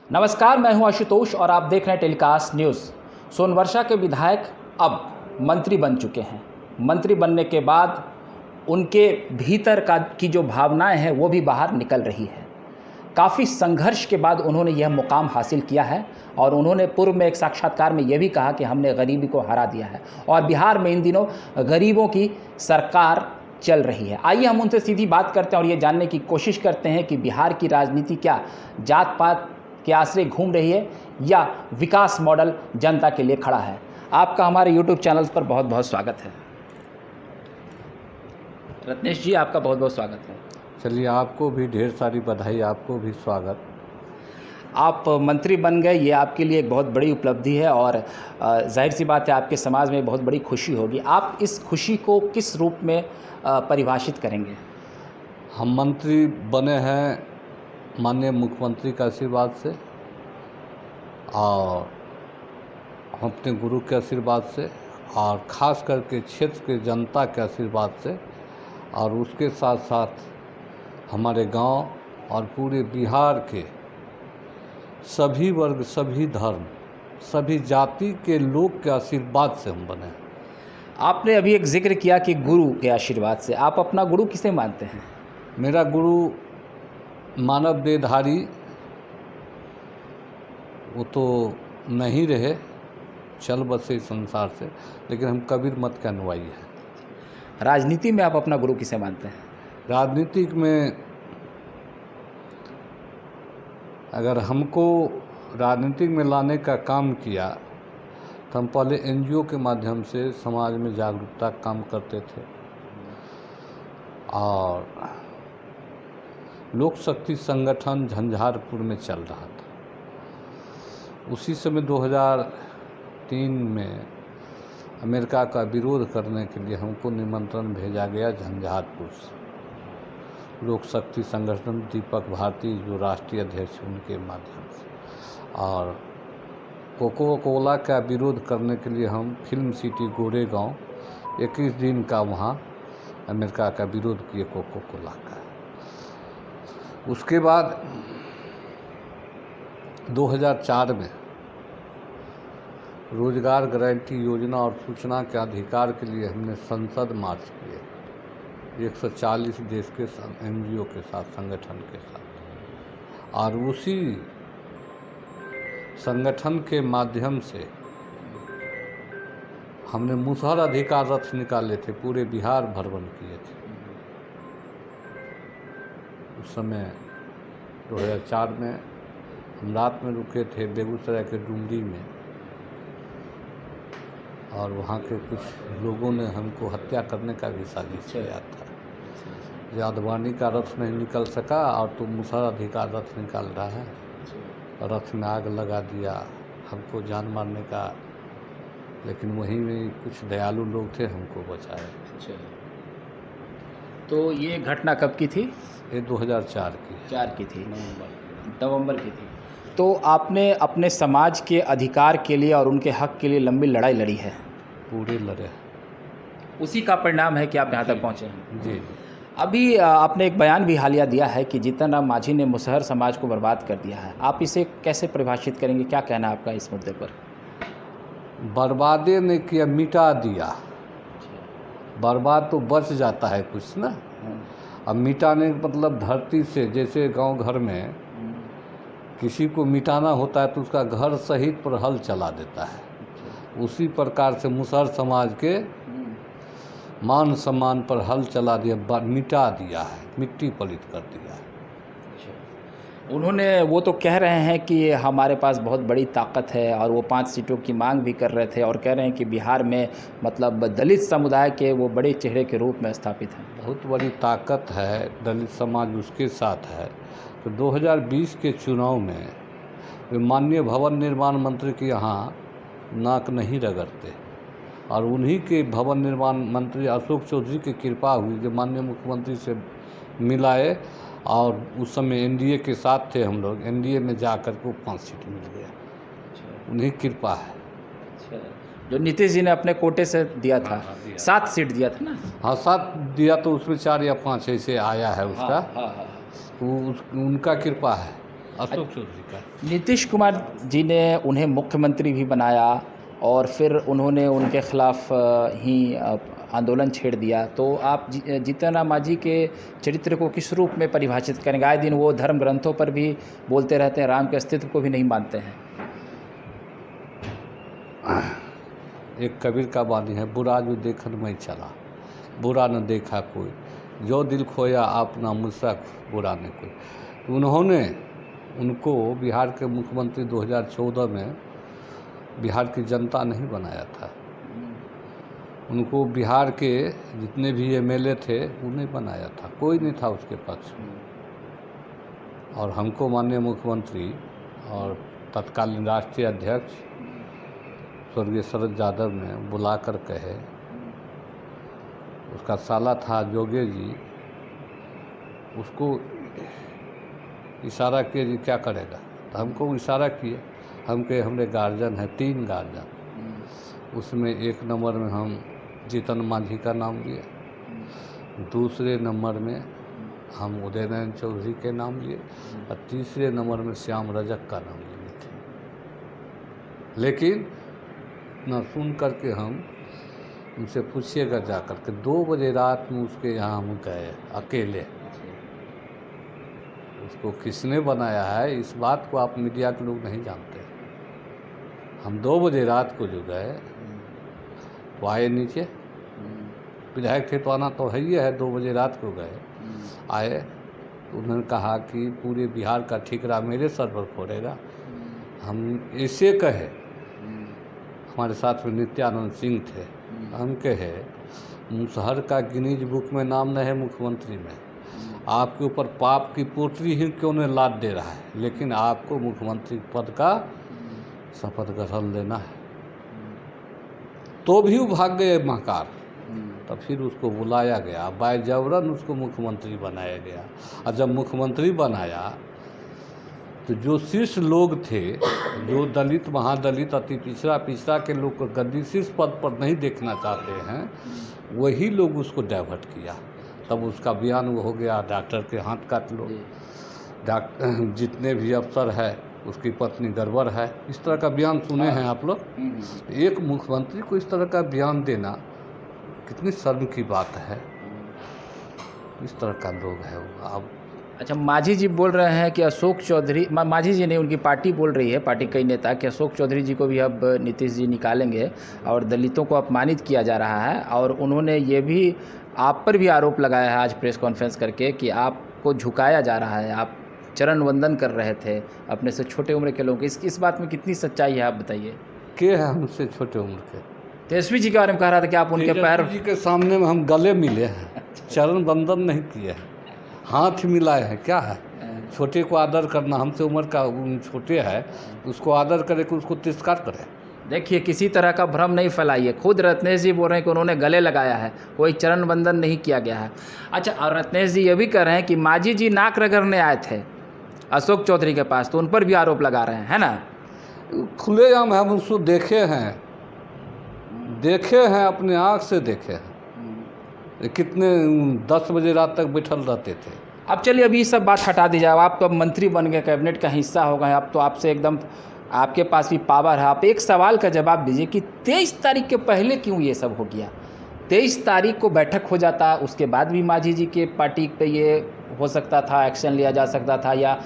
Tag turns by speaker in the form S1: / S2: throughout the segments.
S1: नमस्कार, मैं हूं आशुतोष और आप देख रहे हैं टेलीकास्ट न्यूज़। सोनवर्षा के विधायक अब मंत्री बन चुके हैं। मंत्री बनने के बाद उनके भीतर की जो भावनाएं हैं वो भी बाहर निकल रही है। काफ़ी संघर्ष के बाद उन्होंने यह मुकाम हासिल किया है और उन्होंने पूर्व में एक साक्षात्कार में यह भी कहा कि हमने गरीबी को हरा दिया है और बिहार में इन दिनों गरीबों की सरकार चल रही है। आइए हम उनसे सीधी बात करते हैं और ये जानने की कोशिश करते हैं कि बिहार की राजनीति क्या जात पात के आश्रय घूम रही है या विकास मॉडल जनता के लिए खड़ा है। आपका हमारे YouTube चैनल पर बहुत बहुत स्वागत है। रत्नेश जी, आपका बहुत बहुत स्वागत है।
S2: चलिए, आपको भी ढेर सारी बधाई, आपको भी स्वागत।
S1: आप मंत्री बन गए, ये आपके लिए एक बहुत बड़ी उपलब्धि है और जाहिर सी बात है आपके समाज में बहुत बड़ी खुशी होगी। आप इस खुशी को किस रूप में परिभाषित करेंगे?
S2: हम मंत्री बने हैं माननीय मुख्यमंत्री का आशीर्वाद से और हम अपने गुरु के आशीर्वाद से और ख़ास करके क्षेत्र के जनता के आशीर्वाद से और उसके साथ साथ हमारे गांव और पूरे बिहार के सभी वर्ग, सभी धर्म, सभी जाति के लोग के आशीर्वाद से हम बने।
S1: आपने अभी एक जिक्र किया कि गुरु के आशीर्वाद से। आप अपना गुरु किसे मानते हैं?
S2: मेरा गुरु मानव देहधारी वो तो नहीं रहे, चल बसे संसार से, लेकिन हम कबीर मत के अनुयायी हैं।
S1: राजनीति में आप अपना गुरु किसे मानते हैं?
S2: राजनीतिक में अगर हमको राजनीतिक में लाने का काम किया तो हम पहले NGO के माध्यम से समाज में जागरूकता का काम करते थे और लोक शक्ति संगठन झंझारपुर में चल रहा था। उसी समय 2003 में अमेरिका का विरोध करने के लिए हमको निमंत्रण भेजा गया झंझारपुर से। लोक शक्ति संगठन दीपक भारती जो राष्ट्रीय अध्यक्ष उनके माध्यम से, और कोको कोला का विरोध करने के लिए हम फिल्म सिटी गोरेगांव 21 दिन का वहाँ अमेरिका का विरोध किए कोको कोला का। उसके बाद 2004 में रोजगार गारंटी योजना और सूचना के अधिकार के लिए हमने संसद मार्च किए 140 देश के NGO के साथ, संगठन के साथ, और उसी संगठन के माध्यम से हमने मुसहर अधिकार रथ निकाले थे, पूरे बिहार भ्रमण किए थे। उस समय 2004 में हम रात में रुके थे बेगूसराय के डुमरी में और वहाँ के कुछ लोगों ने हमको हत्या करने का भी साजिश किया था। जो अडवाणी का रथ नहीं निकल सका और तो मुसहर अधिकार रथ निकाल रहा है, रथ में आग लगा दिया, हमको जान मारने का, लेकिन वहीं में कुछ दयालु लोग थे, हमको बचाए।
S1: तो ये घटना कब की थी?
S2: ये 2004 की
S1: थी, नवंबर की थी। तो आपने अपने समाज के अधिकार के लिए और उनके हक के लिए लंबी लड़ाई लड़ी है।
S2: पूरे लड़े,
S1: उसी का परिणाम है कि आप यहाँ तक पहुँचे हैं।
S2: जी।
S1: अभी आपने एक बयान भी हालिया दिया है कि जीतन राम मांझी ने मुसहर समाज को बर्बाद कर दिया है। आप इसे कैसे परिभाषित करेंगे? क्या कहना है आपका इस मुद्दे पर?
S2: बर्बादे ने किया, मिटा दिया। बर्बाद तो बच जाता है कुछ ना, अब मिटाने का मतलब धरती से, जैसे गांव घर में किसी को मिटाना होता है तो उसका घर सहित पर हल चला देता है। उसी प्रकार से मुसहर समाज के मान सम्मान पर हल चला दिया, मिटा दिया है, मिट्टी पलित कर दिया है।
S1: उन्होंने वो तो कह रहे हैं कि हमारे पास बहुत बड़ी ताकत है और वो 5 सीटों की मांग भी कर रहे थे और कह रहे हैं कि बिहार में मतलब दलित समुदाय के वो बड़े चेहरे के रूप में स्थापित हैं।
S2: बहुत बड़ी ताकत है, दलित समाज उसके साथ है। तो 2020 के चुनाव में वे माननीय भवन निर्माण मंत्री के यहाँ नाक नहीं रगड़ते और उन्हीं के भवन निर्माण मंत्री अशोक चौधरी की कृपा हुई जो माननीय मुख्यमंत्री से मिलाए और उस समय NDA के साथ थे हम लोग, NDA में जाकर को 5 सीट मिल गया। उन्हीं कृपा है।
S1: जो नीतीश जी ने अपने कोटे से दिया था, 7 सीट दिया था ना?
S2: हाँ, 7 दिया, तो उसमें 4 या 5 ऐसे आया है उसका।
S1: हाँ।
S2: उनका कृपा है। अशोक चौधरी का।
S1: नीतीश कुमार जी ने उन्हें मुख्यमंत्री भी बनाया और फिर उन्होंने उनके खिलाफ ही आंदोलन छेड़ दिया, तो आप जीतन राम मांझी के चरित्र को किस रूप में परिभाषित करेंगे? आए दिन वो धर्म ग्रंथों पर भी बोलते रहते हैं, राम के अस्तित्व को भी नहीं मानते हैं।
S2: एक कबीर का वाणी है, बुरा जो देखन मैं चला, बुरा न देखा कोई, जो दिल खोया अपना मुझसा बुरा न कोई। उन्होंने उनको बिहार के मुख्यमंत्री 2014 में बिहार की जनता नहीं बनाया था, उनको बिहार के जितने भी एमएलए थे उन्हें बनाया था, कोई नहीं था उसके पक्ष में। और हमको माननीय मुख्यमंत्री और तत्कालीन राष्ट्रीय अध्यक्ष स्वर्गीय शरद यादव ने बुला कर कहे, उसका साला था जोगे जी, उसको इशारा किए जी क्या करेगा, तो हमको इशारा किए, हम कहे हमारे गार्जियन है 3 गार्जियन, उसमें 1 नंबर में हम जीतन मांझी का नाम लिए, दूसरे नंबर में हम उदय नारायण चौधरी के नाम लिए और तीसरे नंबर में श्याम रजक का नाम लिए थे। लेकिन ना सुन करके हम उनसे पूछिएगा जा कर के 2 बजे रात में उसके यहाँ हम गए अकेले। उसको किसने बनाया है इस बात को आप मीडिया के लोग नहीं जानते। हम 2 बजे रात को जो गए वो आए नीचे, विधायक थे तो आना तो है ही है, 2 बजे रात को गए, आए तो उन्होंने कहा कि पूरे बिहार का ठिकरा मेरे सर पर फोड़ेगा। हम ऐसे कहे, हमारे साथ में नित्यानंद सिंह थे, हम कहे मुसहर का गिनीज बुक में नाम नहीं है मुख्यमंत्री में, आपके ऊपर पाप की पोटली ही क्यों नहीं लाद दे रहा है, लेकिन आपको मुख्यमंत्री पद का शपथ ग्रहण लेना है। तो भी वो भाग गए महाकार, तब फिर उसको बुलाया गया, बायजबरन उसको मुख्यमंत्री बनाया गया। और जब मुख्यमंत्री बनाया तो जो शीर्ष लोग थे, जो दलित महादलित अति पिछड़ा के लोग को गद्दी शीर्ष पद पर नहीं देखना चाहते हैं, वही लोग उसको डाइवर्ट किया। तब उसका बयान वो हो गया, डॉक्टर के हाथ काट लो, डॉक्टर जितने भी अफसर है उसकी पत्नी गड़बड़ है, इस तरह का बयान सुने हैं आप लोग। एक मुख्यमंत्री को इस तरह का बयान देना कितनी शर्म की बात है। इस तरह का लोग है वो। अब
S1: अच्छा, मांझी जी बोल रहे हैं कि अशोक चौधरी, मांझी जी नहीं, उनकी पार्टी बोल रही है, पार्टी कई नेता, कि अशोक चौधरी जी को भी अब नीतीश जी निकालेंगे और दलितों को अपमानित किया जा रहा है। और उन्होंने ये भी आप पर भी आरोप लगाया है आज प्रेस कॉन्फ्रेंस करके कि आपको झुकाया जा रहा है, आप चरण वंदन कर रहे थे अपने से छोटे उम्र के लोगों की। इस बात में कितनी सच्चाई है, आप बताइए।
S2: के है हमसे छोटे उम्र के?
S1: तेजस्वी जी के बारे में कह रहा था कि आप उनके पैर
S2: जी के सामने में हम गले मिले हैं, चरण वंदन नहीं किए हैं, हाथ मिलाए हैं। क्या है, छोटे को आदर करना, हमसे उम्र का छोटे है उसको आदर करे, कि उसको तिरस्कार करे।
S1: देखिए, किसी तरह का भ्रम नहीं फैलाइए। खुद रत्नेश जी बोल रहे हैं कि उन्होंने गले लगाया है, कोई चरण वंदन नहीं किया गया है। अच्छा, और रत्नेश जी ये भी कह रहे हैं कि मांझी जी नाक रगड़ने आए थे अशोक चौधरी के पास, तो उन पर भी आरोप लगा रहे हैं, है ना?
S2: खुलेआम हम उसको देखे हैं, अपने आँख से देखे हैं, कितने 10 बजे रात तक बैठल रहते थे।
S1: अब चलिए, अभी सब बात हटा दी जाए, आप तो अब मंत्री बन गए, कैबिनेट का हिस्सा हो गए, अब तो आपसे एकदम, आपके पास भी पावर है। आप एक सवाल का जवाब दीजिए कि 23 तारीख के पहले क्यों ये सब हो गया? 23 तारीख को बैठक हो जाता, उसके बाद भी मांझी जी के पार्टी पे ये हो सकता था, एक्शन लिया जा सकता था, या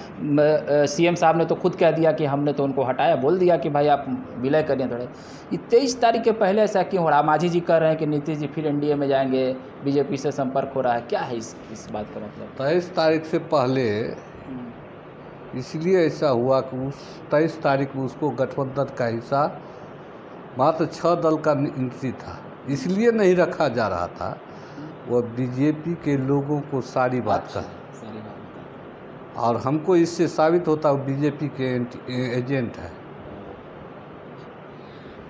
S1: सीएम साहब ने तो खुद कह दिया कि हमने तो उनको हटाया, बोल दिया कि भाई आप विलय करिए थोड़े। ये 23 तारीख के पहले ऐसा क्यों हो रहा? मांझी जी कह रहे हैं कि नीतीश जी फिर एनडीए में जाएंगे, बीजेपी से संपर्क हो रहा है, क्या है इस बात का मतलब?
S2: 23 तारीख से पहले इसलिए ऐसा हुआ कि उस 23 तारीख में उसको गठबंधन का हिस्सा मात्र 6 दल का एंट्री था, इसलिए नहीं रखा जा रहा था। वह बीजेपी के लोगों को सारी बात का, और हमको इससे साबित होता है बीजेपी के एजेंट है।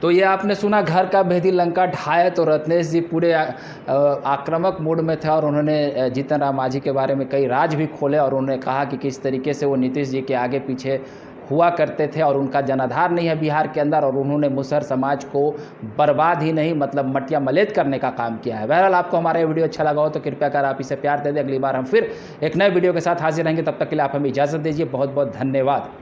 S1: तो ये आपने सुना, घर का भेदी लंका ढाए, तो रत्नेश जी पूरे आक्रामक मूड में थे और उन्होंने जीतन राम मांझी के बारे में कई राज भी खोले और उन्होंने कहा कि किस तरीके से वो नीतीश जी के आगे पीछे हुआ करते थे और उनका जनाधार नहीं है बिहार के अंदर, और उन्होंने मुसहर समाज को बर्बाद ही नहीं मतलब मटिया मलेत करने का काम किया है। बहरहाल आपको हमारा ये वीडियो अच्छा लगा हो तो कृपया कर आप इसे प्यार दे दें। अगली बार हम फिर एक नए वीडियो के साथ हाजिर रहेंगे, तब तक के लिए आप हमें इजाज़त दीजिए। बहुत बहुत धन्यवाद।